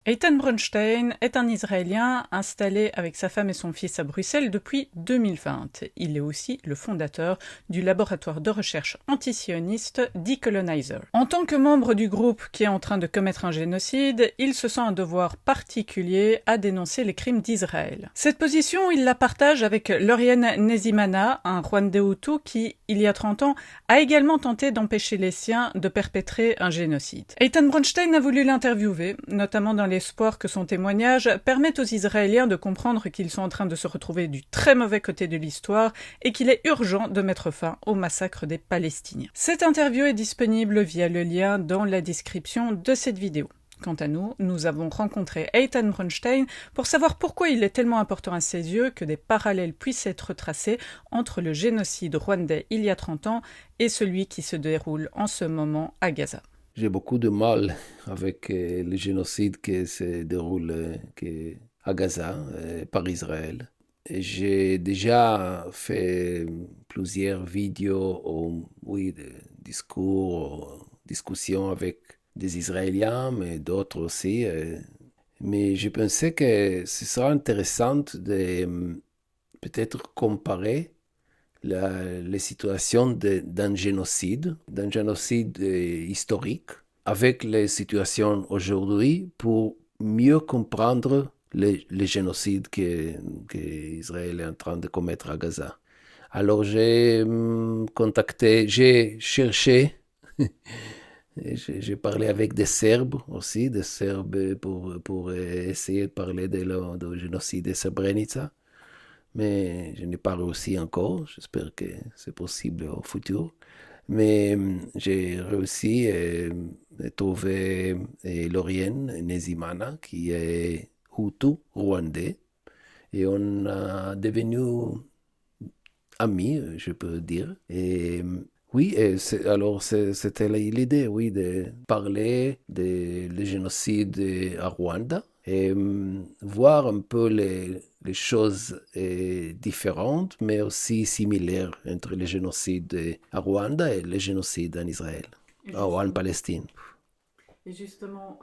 Eitan Bronstein est un Israélien installé avec sa femme et son fils à Bruxelles depuis 2020. Il est aussi le fondateur du laboratoire de recherche antisioniste Decolonizer. En tant que membre du groupe qui est en train de commettre un génocide, il se sent un devoir particulier à dénoncer les crimes d'Israël. Cette position, il la partage avec Lauriane Nezimana, un Rwandais Hutu qui, il y a 30 ans, a également tenté d'empêcher les siens de perpétrer un génocide. Eitan Bronstein a voulu l'interviewer, notamment dans l'espoir que son témoignage permette aux Israéliens de comprendre qu'ils sont en train de se retrouver du très mauvais côté de l'histoire et qu'il est urgent de mettre fin au massacre des Palestiniens. Cette interview est disponible via le lien dans la description de cette vidéo. Quant à nous, nous avons rencontré Eitan Bronstein pour savoir pourquoi il est tellement important à ses yeux que des parallèles puissent être tracés entre le génocide rwandais il y a 30 ans et celui qui se déroule en ce moment à Gaza. J'ai beaucoup de mal avec le génocide qui se déroule à Gaza par Israël. Et j'ai déjà fait plusieurs vidéos, de discours, discussions avec des Israéliens, mais d'autres aussi. Mais je pensais que ce serait intéressant de peut-être comparer les situations d'un génocide historique, avec les situations aujourd'hui pour mieux comprendre les génocides qu'Israël est en train de commettre à Gaza. Alors j'ai cherché, j'ai parlé avec des Serbes aussi, des Serbes pour essayer de parler du génocide de Srebrenica. Mais je n'ai pas réussi encore. J'espère que c'est possible au futur. Mais j'ai réussi à trouver Lauriane Nezimana, qui est Hutu, rwandais. Et on a devenu amis, je peux dire. Et oui, alors c'était l'idée, oui, de parler du génocide à Rwanda et voir un peu les choses différentes, mais aussi similaires entre le génocide à Rwanda et le génocide en Israël, ou en Palestine. Et justement,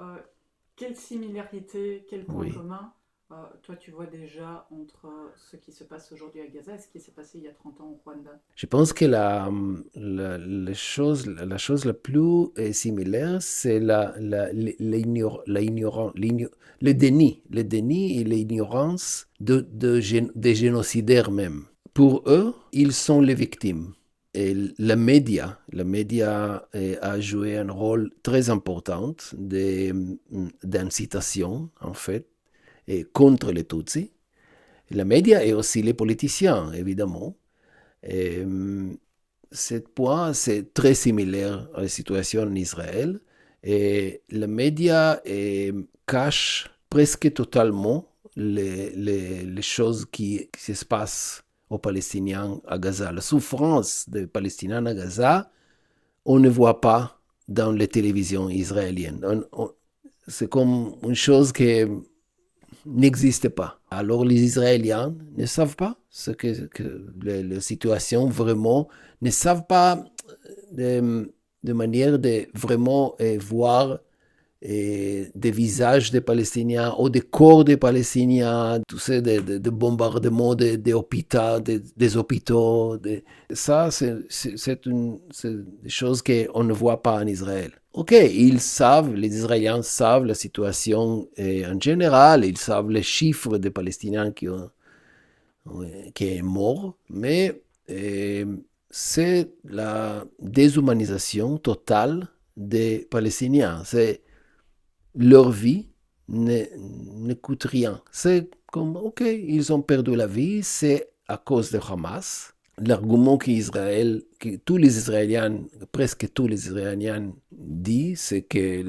quelles similarités, quels points Oui. communs toi tu vois déjà entre ce qui se passe aujourd'hui à Gaza et ce qui s'est passé il y a 30 ans au Rwanda? Je pense que la chose la plus similaire, c'est le déni et l'ignorance des génocidaires même. Pour eux, ils sont les victimes. Et la média a joué un rôle très important d'incitation, en fait, et contre les Tutsis. La média et aussi les politiciens, évidemment. Et, ce point, c'est très similaire à la situation en Israël. Et les médias cachent presque totalement les choses qui se passent aux Palestiniens à Gaza. La souffrance des Palestiniens à Gaza, on ne voit pas dans les télévisions israéliennes. C'est comme une chose qui n'existe pas. Alors les Israéliens ne savent pas la situation vraiment, ne savent pas de manière de vraiment voir des visages des Palestiniens ou des corps des Palestiniens, tu sais, des bombardements des hôpitaux, des hôpitaux. Ça, c'est des choses qu'on ne voit pas en Israël. Ok, les Israéliens savent la situation en général, ils savent les chiffres des Palestiniens qui sont morts, mais c'est la déshumanisation totale des Palestiniens. C'est leur vie ne coûte rien. C'est comme, ok, ils ont perdu la vie, c'est à cause de Hamas. L'argument que tous les Israéliens, presque tous les Israéliens disent, c'est que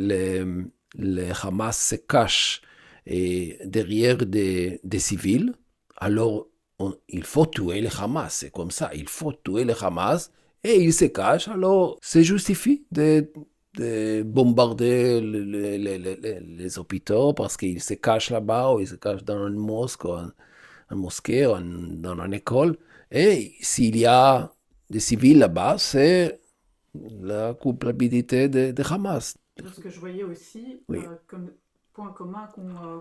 le Hamas se cache derrière des civils. Alors, il faut tuer le Hamas, c'est comme ça, il faut tuer le Hamas, et il se cache, alors c'est justifié de bombarder les hôpitaux parce qu'ils se cachent là-bas ou ils se cachent dans une mosquée, une mosquée ou dans une école. Et s'il y a des civils là-bas, c'est la culpabilité de Hamas. Ce que je voyais aussi, Oui. comme point commun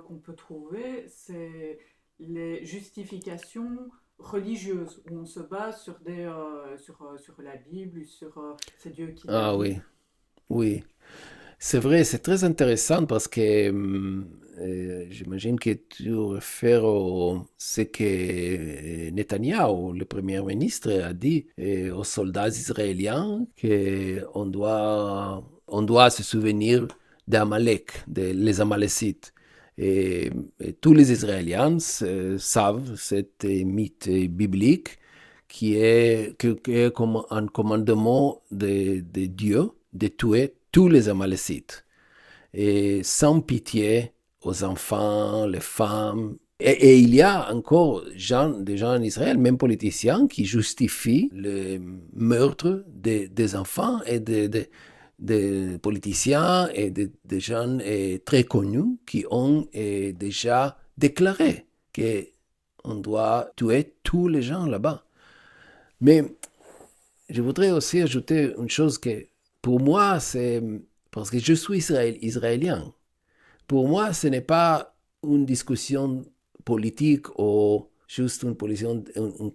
qu'on peut trouver, c'est les justifications religieuses, où on se base sur la Bible, sur c'est Dieu qui l'a Ah dit. oui, oui. C'est vrai, c'est très intéressant parce que j'imagine que tu réfères à ce que Netanyahou, le premier ministre, a dit aux soldats israéliens qu'on doit se souvenir d'Amalek, les Amalécites. Et tous les Israéliens savent cet mythe biblique qui est comme un commandement de Dieu de tuer tous les Amalécites, et sans pitié aux enfants, les femmes. Et il y a encore des gens en Israël, même politiciens, qui justifient le meurtre des enfants et des politiciens et des gens très connus qui ont déjà déclaré qu'on doit tuer tous les gens là-bas. Mais je voudrais aussi ajouter une chose que pour moi, c'est parce que je suis israélien. Pour moi, ce n'est pas une discussion politique ou juste une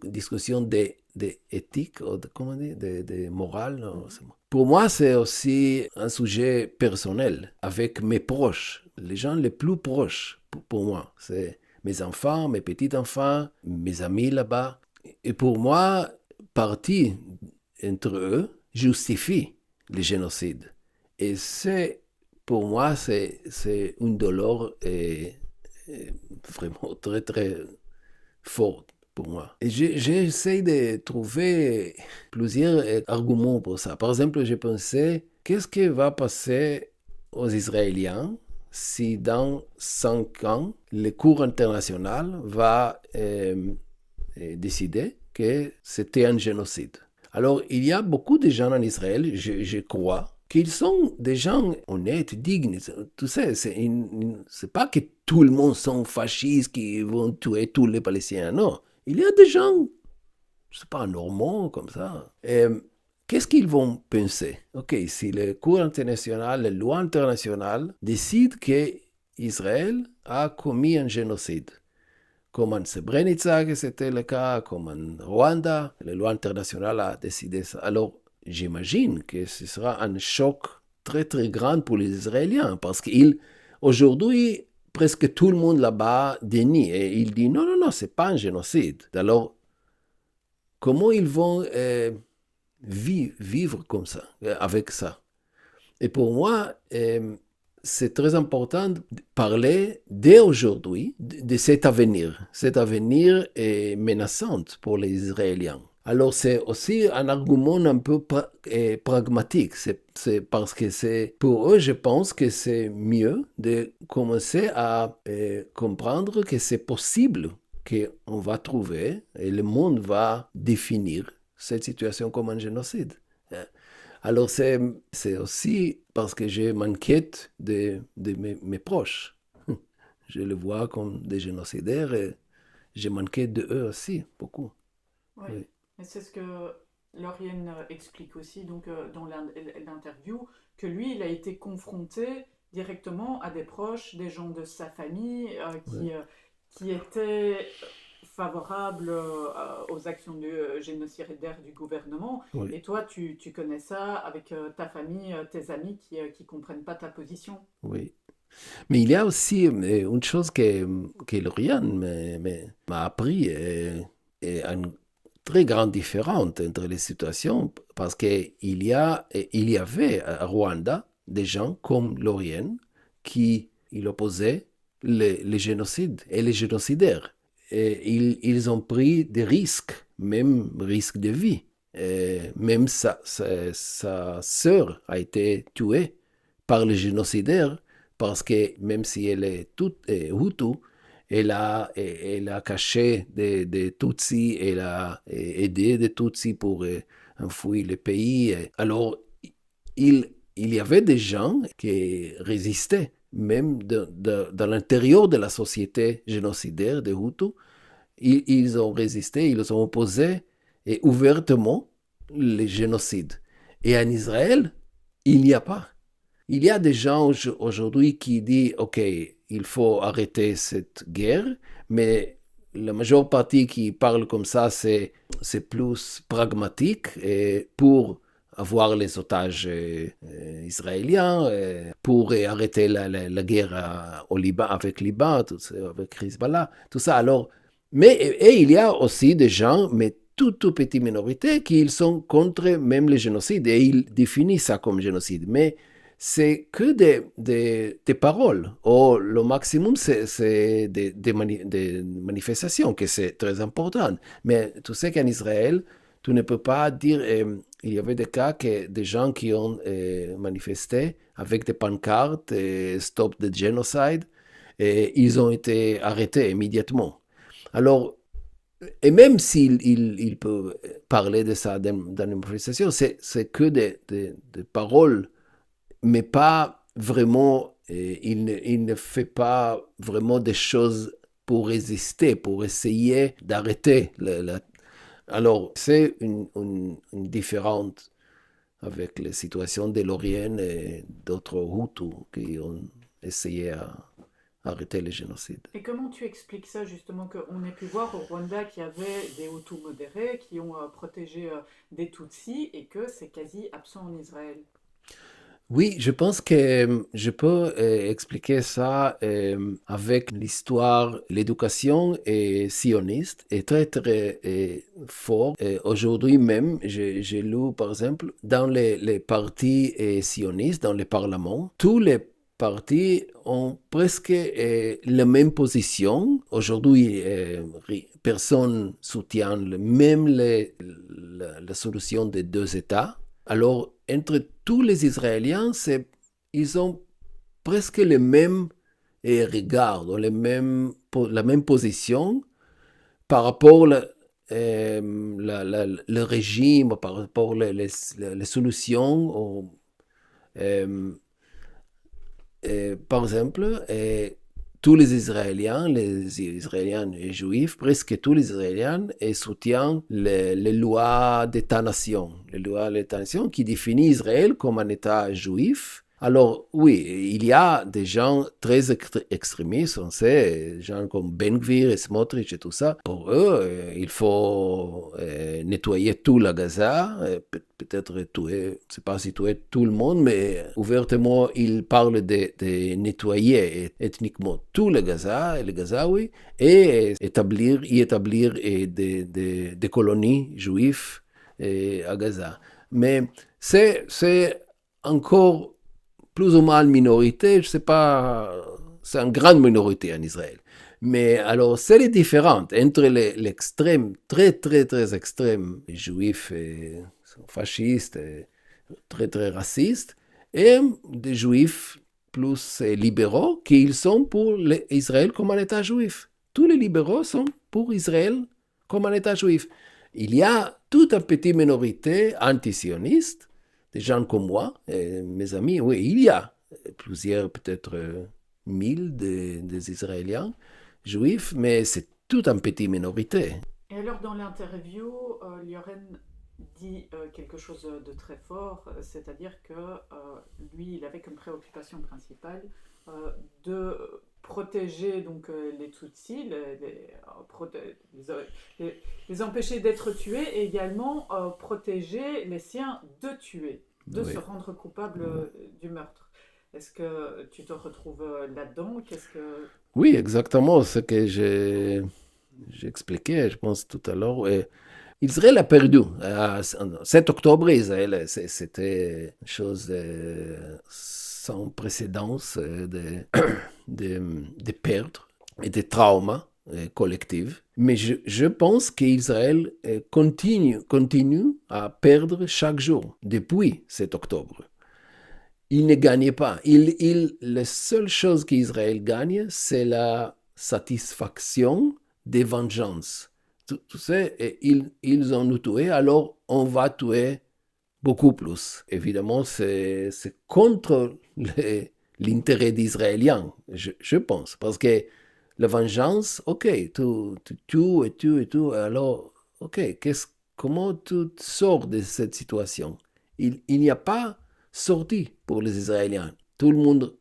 discussion d'éthique, ou comment dire, de morale. Non, pour moi, c'est aussi un sujet personnel avec mes proches, les gens les plus proches pour moi. C'est mes enfants, mes petits-enfants, mes amis là-bas. Et pour moi, partie entre eux justifie le génocide. Et pour moi, c'est une douleur vraiment très, très forte pour moi. Et j'essaie de trouver plusieurs arguments pour ça. Par exemple, j'ai pensé, qu'est-ce qui va passer aux Israéliens si dans 5 ans, le cours international va décider que c'était un génocide? Alors, il y a beaucoup de gens en Israël, je crois, qu'ils sont des gens honnêtes, dignes. Tu sais, c'est pas que tout le monde sont fascistes qui vont tuer tous les Palestiniens. Non, il y a des gens, je sais pas, normaux comme ça. Et qu'est-ce qu'ils vont penser? Ok, si le cours international, les lois internationales décident qu'Israël a commis un génocide, comme en Srebrenica, que c'était le cas, comme en Rwanda, la loi internationale a décidé ça. Alors, j'imagine que ce sera un choc très, très grand pour les Israéliens, parce qu'aujourd'hui, presque tout le monde là-bas dénie, et il dit non, non, non, c'est pas un génocide. Alors, comment ils vont vivre comme ça, avec ça? Et pour moi, c'est très important de parler dès aujourd'hui de cet avenir. Cet avenir est menaçant pour les Israéliens. Alors c'est aussi un argument un peu pragmatique. C'est parce que pour eux, je pense que c'est mieux de commencer à comprendre que c'est possible qu'on va trouver et le monde va définir cette situation comme un génocide. Alors, c'est aussi parce que je m'inquiète de mes proches. Je les vois comme des génocidaires et je m'inquiète de eux aussi, beaucoup. Oui, Oui, et c'est ce que Lauriane explique aussi donc, dans l'interview, que lui, il a été confronté directement à des proches, des gens de sa famille oui, qui étaient favorables aux actions génocidaires du gouvernement. oui, Et toi, tu connais ça avec ta famille, tes amis qui ne comprennent pas ta position. oui. Mais il y a aussi une chose que Lauriane m'a appris, et une très grande différence entre les situations, parce il y avait à Rwanda des gens comme Lauriane qui il opposait les génocides et les génocidaires. Et ils ont pris des risques, même risques de vie. Et même sa sœur a été tuée par les génocidaires parce que même si elle est toute Hutu, elle a caché des Tutsis, elle a aidé des Tutsis pour enfouir le pays. Alors, il y avait des gens qui résistaient, même dans l'intérieur de la société génocidaire des Hutus. Ils ont résisté, ils ont opposé et ouvertement les génocides. Et en Israël, il n'y a pas. Il y a des gens aujourd'hui qui disent, OK, il faut arrêter cette guerre, mais la majeure partie qui parle comme ça, c'est plus pragmatique et pour avoir les otages israéliens, pour arrêter la guerre au Liban, avec Liban, avec Hezbollah, tout ça. Alors, et il y a aussi des gens, mais toute petite minorité, qui sont contre même le génocide, et ils définissent ça comme génocide. Mais c'est que des paroles. Ou le maximum, c'est des manifestations, que c'est très important. Mais tu sais qu'en Israël, tu ne peux pas dire... il y avait des cas que des gens qui ont manifesté avec des pancartes Stop the Genocide, et ils ont été arrêtés immédiatement. Alors, et même s'il peut parler de ça dans une manifestation, c'est que des paroles, mais pas vraiment, il ne fait pas vraiment des choses pour résister, pour essayer d'arrêter. Alors, c'est une différence avec les situations de l'Orient et d'autres Hutus qui ont essayé d'arrêter le génocide. Et comment tu expliques ça justement qu'on ait pu voir au Rwanda qu'il y avait des Hutus modérés qui ont protégé des Tutsis et que c'est quasi absent en Israël? Oui, je pense que je peux expliquer ça avec l'histoire. L'éducation sioniste est très, très fort. Aujourd'hui même, j'ai lu, par exemple, dans les partis sionistes, dans les parlements, tous les partis ont presque la même position. Aujourd'hui, personne ne soutient même la solution des deux États. Alors, entre tous les Israéliens, ils ont presque les mêmes regards, la même position par rapport le régime, par rapport les solutions. Par exemple, tous les Israéliens et juifs, presque tous les Israéliens soutiennent les lois d'État-nation. Les lois d'État-nation qui définissent Israël comme un État juif. Alors, oui, il y a des gens très extrémistes, on sait, des gens comme Ben Gvir et Smotrich et tout ça. Pour eux, il faut nettoyer tout la Gaza, peut-être tuer, je ne sais pas si tuer tout le monde, mais ouvertement, ils parlent de nettoyer ethniquement tout le Gaza, les Gazaouis, et y établir des colonies juives à Gaza. Mais c'est encore plus ou moins minorité, je ne sais pas, c'est une grande minorité en Israël. Mais alors, c'est les différentes entre l'extrême, très, très, très extrême, juifs fascistes, très, très racistes, et des juifs plus libéraux qui sont pour Israël comme un État juif. Tous les libéraux sont pour Israël comme un État juif. Il y a toute une petite minorité antisioniste, des gens comme moi, mes amis, oui, il y a plusieurs, peut-être 1000 des Israéliens juifs, mais c'est toute une petite minorité. Et alors, dans l'interview, Lioren dit quelque chose de très fort, c'est-à-dire que lui, il avait comme préoccupation principale de protéger donc les Tutsis, les empêcher d'être tués et également protéger les siens de tuer, de Oui. se rendre coupable du meurtre. Est-ce que tu te retrouves là-dedans? Oui, exactement ce que j'ai expliqué, je pense, tout à l'heure. Israël a perdu. 7 octobre, Israël, c'était une chose sans précédent de perdre et de traumas collectifs. Mais je pense qu'Israël continue à perdre chaque jour depuis 7 octobre. Il ne gagne pas. La seule chose qu'Israël gagne, c'est la satisfaction des vengeances. Tu sais, ils ont nous tué, alors on va tuer beaucoup plus. Évidemment, c'est contre l'intérêt d'Israéliens, je pense. Parce que la vengeance, ok, tu tues et tues et tues, alors, ok, comment tu sors de cette situation? Il n'y a pas sortie pour les Israéliens. Tout le monde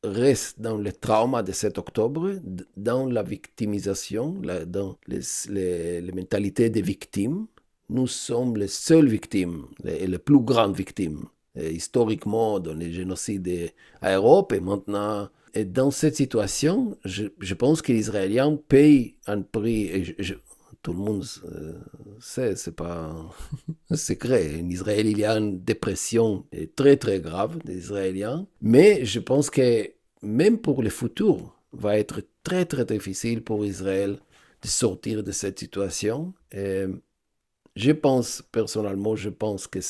reste dans le trauma de 7 octobre, dans la victimisation, dans les mentalités des victimes. Nous sommes les seules victimes, les plus grandes victimes, historiquement dans les génocides à Europe et maintenant. Et dans cette situation, je pense que les Israéliens payent un prix, et tout le monde sait, c'est pas un secret. En Israël, il y a une dépression très très grave des Israéliens, mais je pense que même pour le futur, va être très très difficile pour Israël de sortir de cette situation. Et personnellement, je pense que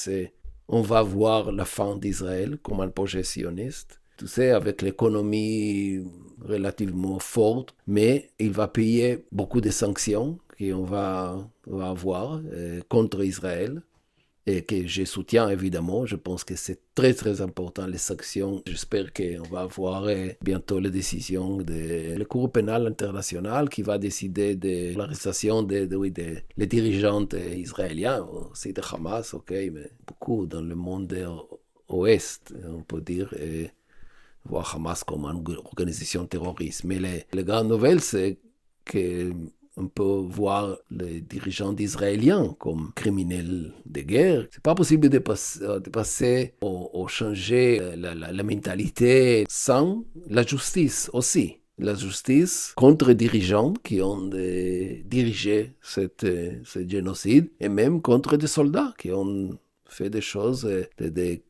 on va voir la fin d'Israël comme un projet sioniste. Tu sais, avec l'économie relativement forte, mais il va payer beaucoup de sanctions qu'on va avoir contre Israël et que je soutiens évidemment. Je pense que c'est très très important les sanctions. J'espère qu'on va avoir bientôt les décisions de la Cour pénale internationale qui va décider de l'arrestation des dirigeants israéliens, aussi de Hamas, ok, mais beaucoup dans le monde ouest, on peut dire. Et voir Hamas comme une organisation terroriste. Mais la grande nouvelle, c'est qu'on peut voir les dirigeants israéliens comme criminels de guerre. C'est pas possible de passer ou changer la mentalité sans la justice aussi. La justice contre les dirigeants qui ont dirigé ce génocide et même contre des soldats qui ont fait des choses, des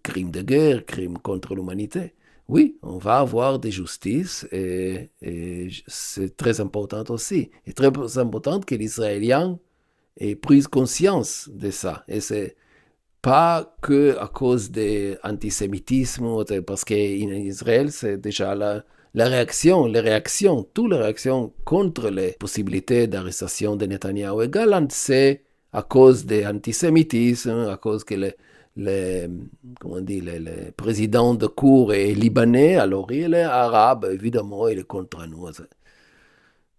crimes de guerre, crimes contre l'humanité. Oui, on va avoir des justices et c'est très important aussi. Et très important que les Israéliens aient pris conscience de ça. Et c'est pas que à cause de l'antisémitisme, parce qu'en Israël, c'est déjà les réactions, toutes les réactions contre les possibilités d'arrestation de Netanyahu et Gallant, c'est à cause de l'antisémitisme, à cause que le président de cour est libanais, alors il est arabe, évidemment, il est contre nous.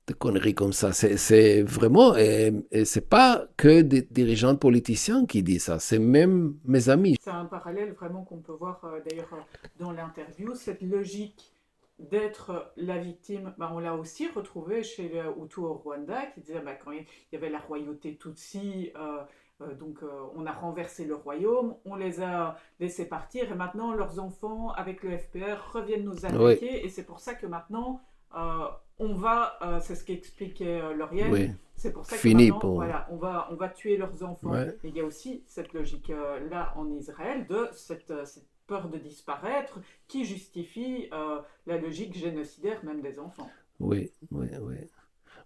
Des conneries comme ça. C'est vraiment, et c'est pas que des dirigeants politiciens qui disent ça, c'est même mes amis. C'est un parallèle vraiment qu'on peut voir d'ailleurs dans l'interview, cette logique d'être la victime, on l'a aussi retrouvé chez les Hutus au Rwanda, qui disait quand il y avait la royauté Tutsi, on a renversé le royaume, on les a laissés partir, et maintenant leurs enfants, avec le FPR, reviennent nous attaquer, oui. Et c'est pour ça que maintenant, c'est ce qu'expliquait Lauriane, oui. C'est pour ça que maintenant, voilà, on va tuer leurs enfants. Ouais. Et il y a aussi cette logique-là en Israël, de cette peur de disparaître, qui justifie la logique génocidaire même des enfants. Oui.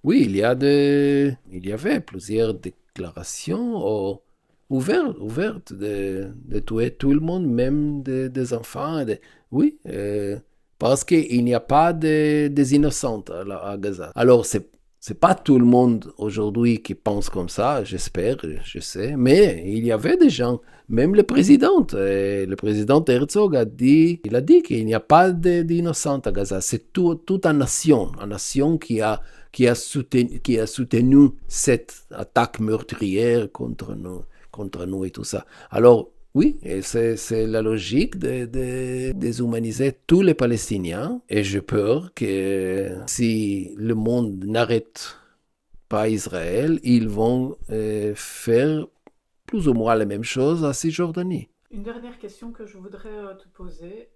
Oui, il y avait plusieurs déclarations ouvertes de tuer tout le monde, même des enfants. Oui, parce qu'il n'y a pas des innocents à Gaza. Alors, c'est pas tout le monde aujourd'hui qui pense comme ça, j'espère, je sais, mais il y avait des gens, même le président Herzog il a dit qu'il n'y a pas d'innocents à Gaza, c'est toute une nation qui a soutenu cette attaque meurtrière contre nous et tout ça. Alors, oui, et c'est la logique de déshumaniser tous les Palestiniens. Et j'ai peur que si le monde n'arrête pas Israël, ils vont faire plus ou moins la même chose à Cisjordanie. Une dernière question que je voudrais te poser.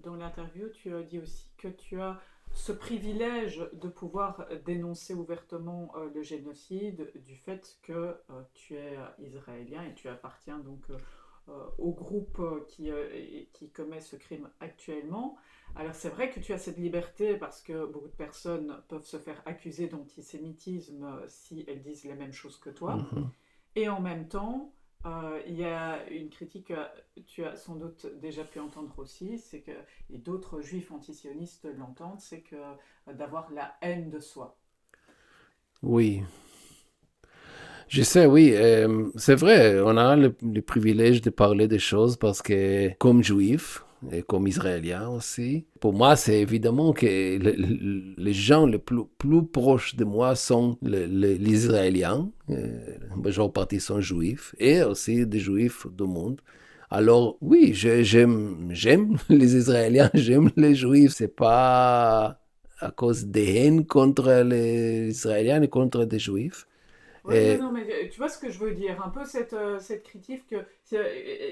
Dans l'interview, tu as dit aussi que tu as ce privilège de pouvoir dénoncer ouvertement le génocide du fait que tu es israélien et tu appartiens donc au groupe qui commet ce crime actuellement. Alors c'est vrai que tu as cette liberté parce que beaucoup de personnes peuvent se faire accuser d'antisémitisme si elles disent les mêmes choses que toi. Mm-hmm. Et en même temps, il y a une critique que tu as sans doute déjà pu entendre aussi, c'est que, et d'autres juifs antisionistes l'entendent, c'est que d'avoir la haine de soi. Oui. Je sais, oui, c'est vrai, on a le privilège de parler des choses parce que, comme juif, et comme israélien aussi, pour moi, c'est évidemment que les gens les plus proches de moi sont les Israéliens, la majeure partie sont juifs, et aussi des juifs du monde. Alors oui, j'aime les Israéliens, j'aime les Juifs. C'est pas à cause des haines contre les Israéliens et contre les Juifs. Ouais, non, Et non, mais tu vois ce que je veux dire, un peu cette critique que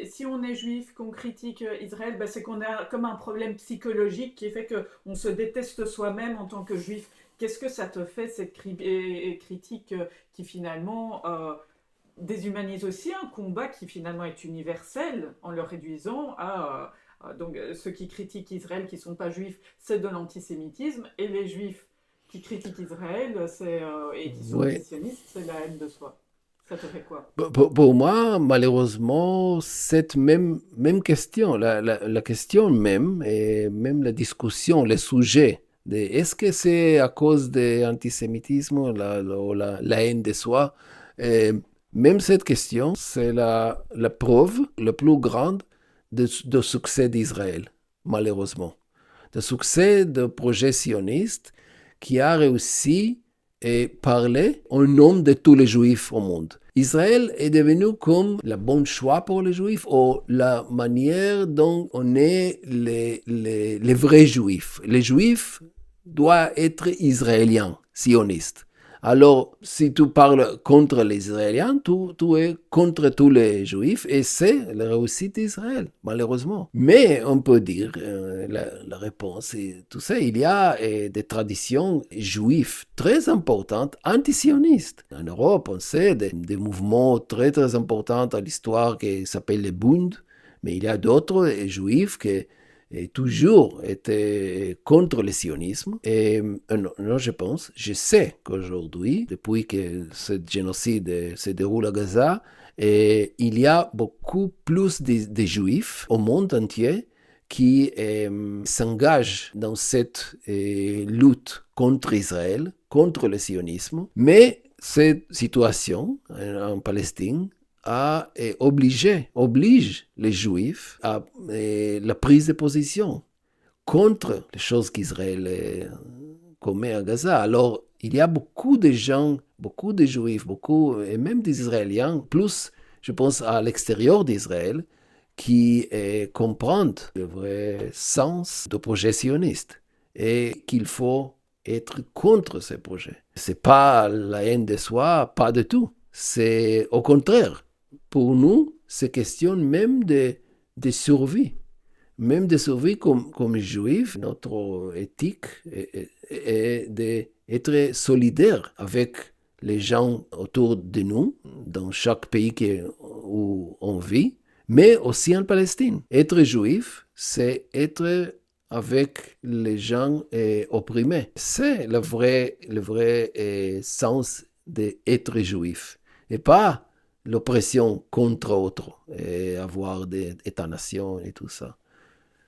si on est juif, qu'on critique Israël, bah, c'est qu'on a comme un problème psychologique qui fait que on se déteste soi-même en tant que juif. Qu'est-ce que ça te fait cette critique qui finalement déshumanise aussi un combat qui finalement est universel en le réduisant à donc ceux qui critiquent Israël qui sont pas juifs, c'est de l'antisémitisme et les juifs qui critiquent Israël et qui sont ouais, antisionistes, c'est la haine de soi. Ça te fait quoi? pour moi, malheureusement, cette même question, la question même, et même la discussion, le sujet, de est-ce que c'est à cause de l'antisémitisme, la haine de soi, et même cette question, c'est la preuve la plus grande de succès d'Israël, malheureusement. De succès du projet sioniste qui a réussi et parler au nom de tous les juifs au monde. Israël est devenu comme le bon choix pour les juifs ou la manière dont on est les vrais juifs. Les juifs doivent être israéliens, sionistes. Alors, si tu parles contre les Israéliens, tu es contre tous les Juifs et c'est la réussite d'Israël, malheureusement. Mais on peut dire, la réponse est tout ça. Il y a des traditions juives très importantes, antisionistes. En Europe, on sait des mouvements très très importants à l'histoire qui s'appellent les Bund, mais il y a d'autres juifs qui et toujours été contre le sionisme. Et non, je sais qu'aujourd'hui, depuis que ce génocide se déroule à Gaza, et il y a beaucoup plus de juifs au monde entier qui s'engagent dans cette lutte contre Israël, contre le sionisme. Mais cette situation en Palestine oblige les Juifs à la prise de position contre les choses qu'Israël commet à Gaza. Alors, il y a beaucoup de gens, beaucoup de Juifs, beaucoup, et même des Israéliens, plus, je pense, à l'extérieur d'Israël, qui comprennent le vrai sens du projet sioniste et qu'il faut être contre ce projet. C'est pas la haine de soi, pas du tout. C'est au contraire. Pour nous, c'est question même de survie. Même de survie comme juifs, notre éthique est d'être solidaire avec les gens autour de nous, dans chaque pays où on vit, mais aussi en Palestine. Être juif, c'est être avec les gens opprimés. C'est le vrai sens d'être juif. Et pas l'oppression contre autres, et avoir des États-nations et tout ça.